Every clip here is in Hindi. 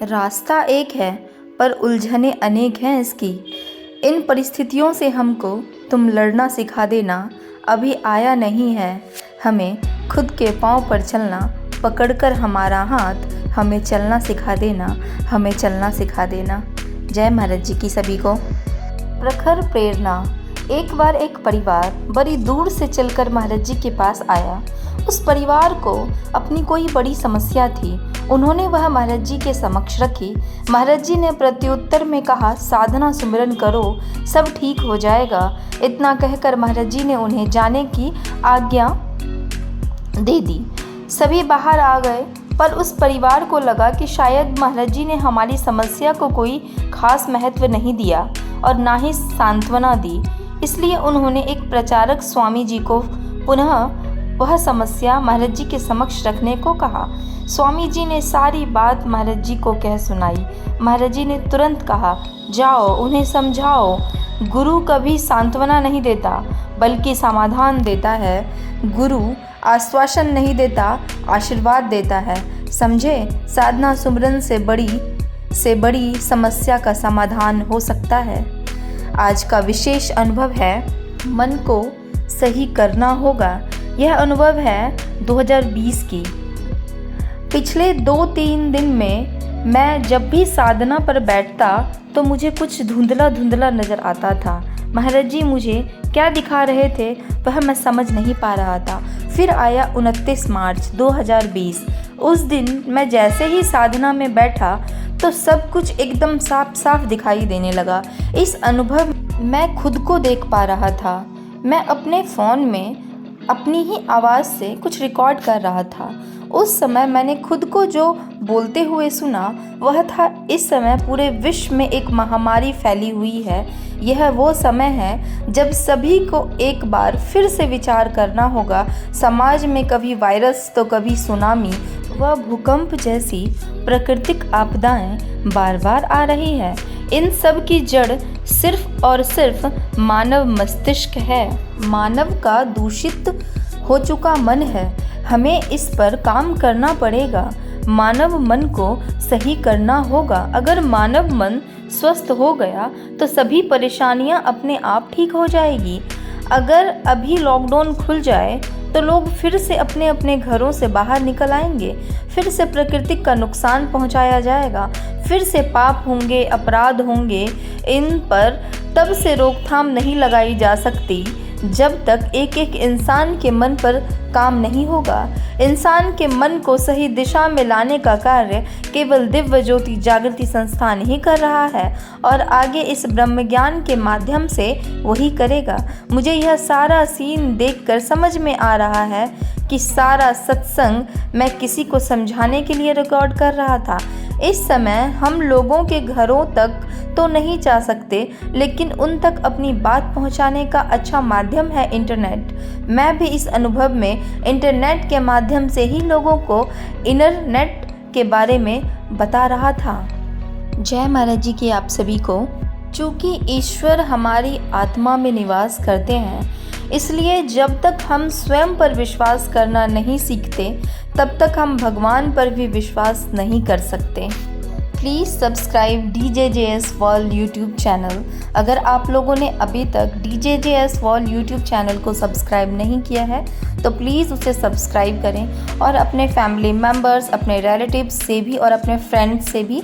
रास्ता एक है पर उलझने अनेक हैं इसकी। इन परिस्थितियों से हमको तुम लड़ना सिखा देना। अभी आया नहीं है हमें खुद के पाँव पर चलना। पकड़कर हमारा हाथ हमें चलना सिखा देना, हमें चलना सिखा देना। जय महाराज जी की सभी को। प्रखर प्रेरणा। एक बार एक परिवार बड़ी दूर से चलकर महाराज जी के पास आया। उस परिवार को अपनी कोई बड़ी समस्या थी। उन्होंने वह महाराज जी के समक्ष रखी। महाराज जी ने प्रत्युत्तर में कहा, साधना सुमिरन करो, सब ठीक हो जाएगा। इतना कहकर महाराज जी ने उन्हें जाने की आज्ञा दे दी। सभी बाहर आ गए, पर उस परिवार को लगा कि शायद महाराज जी ने हमारी समस्या को कोई खास महत्व नहीं दिया और ना ही सांत्वना दी। इसलिए उन्होंने एक प्रचारक स्वामी जी को पुनः वह समस्या महाराज जी के समक्ष रखने को कहा। स्वामी जी ने सारी बात महाराज जी को कह सुनाई। महाराज जी ने तुरंत कहा, जाओ उन्हें समझाओ, गुरु कभी सांत्वना नहीं देता बल्कि समाधान देता है। गुरु आश्वासन नहीं देता, आशीर्वाद देता है। समझे, साधना सुमिरन से बड़ी समस्या का समाधान हो सकता है। आज का विशेष अनुभव है, मन को सही करना होगा। यह अनुभव है 2020 की। पिछले 2-3 दिन में मैं जब भी साधना पर बैठता तो मुझे कुछ धुंधला धुंधला नज़र आता था। महाराज जी मुझे क्या दिखा रहे थे वह मैं समझ नहीं पा रहा था। फिर आया 29 मार्च 2020। उस दिन मैं जैसे ही साधना में बैठा तो सब कुछ एकदम साफ साफ दिखाई देने लगा। इस अनुभव मैं खुद को देख पा रहा था। मैं अपने फ़ोन में अपनी ही आवाज़ से कुछ रिकॉर्ड कर रहा था। उस समय मैंने खुद को जो बोलते हुए सुना वह था, इस समय पूरे विश्व में एक महामारी फैली हुई है। यह वो समय है जब सभी को एक बार फिर से विचार करना होगा। समाज में कभी वायरस तो कभी सुनामी व भूकंप जैसी प्राकृतिक आपदाएं बार बार आ रही है। इन सब की जड़ सिर्फ और सिर्फ मानव मस्तिष्क है। मानव का दूषित हो चुका मन है। हमें इस पर काम करना पड़ेगा। मानव मन को सही करना होगा। अगर मानव मन स्वस्थ हो गया तो सभी परेशानियां अपने आप ठीक हो जाएगी। अगर अभी लॉकडाउन खुल जाए तो लोग फिर से अपने अपने घरों से बाहर निकल आएंगे। फिर से प्रकृति का नुकसान पहुंचाया जाएगा। फिर से पाप होंगे, अपराध होंगे। इन पर तब से रोकथाम नहीं लगाई जा सकती जब तक एक एक इंसान के मन पर काम नहीं होगा। इंसान के मन को सही दिशा में लाने का कार्य केवल दिव्य ज्योति जागृति संस्थान ही कर रहा है और आगे इस ब्रह्म ज्ञान के माध्यम से वही करेगा। मुझे यह सारा सीन देखकर समझ में आ रहा है कि सारा सत्संग मैं किसी को समझाने के लिए रिकॉर्ड कर रहा था। इस समय हम लोगों के घरों तक तो नहीं जा सकते, लेकिन उन तक अपनी बात पहुंचाने का अच्छा माध्यम है इंटरनेट। मैं भी इस अनुभव में इंटरनेट के माध्यम से ही लोगों को इंटरनेट के बारे में बता रहा था। जय महाराज जी की आप सभी को। चूँकि ईश्वर हमारी आत्मा में निवास करते हैं, इसलिए जब तक हम स्वयं पर विश्वास करना नहीं सीखते तब तक हम भगवान पर भी विश्वास नहीं कर सकते। Please subscribe DJJS World YouTube channel. अगर आप लोगों ने अभी तक DJJS World यूट्यूब चैनल को सब्सक्राइब नहीं किया है तो प्लीज़ उसे सब्सक्राइब करें और अपने फैमिली मेम्बर्स, अपने रिलेटिव्स से भी और अपने फ्रेंड्स से भी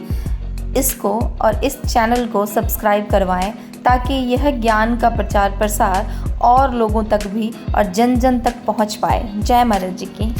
इसको और इस चैनल को सब्सक्राइब करवाएं, ताकि यह ज्ञान का प्रचार प्रसार और लोगों तक भी और जन जन तक पहुंच पाए। जय महाराज जी की।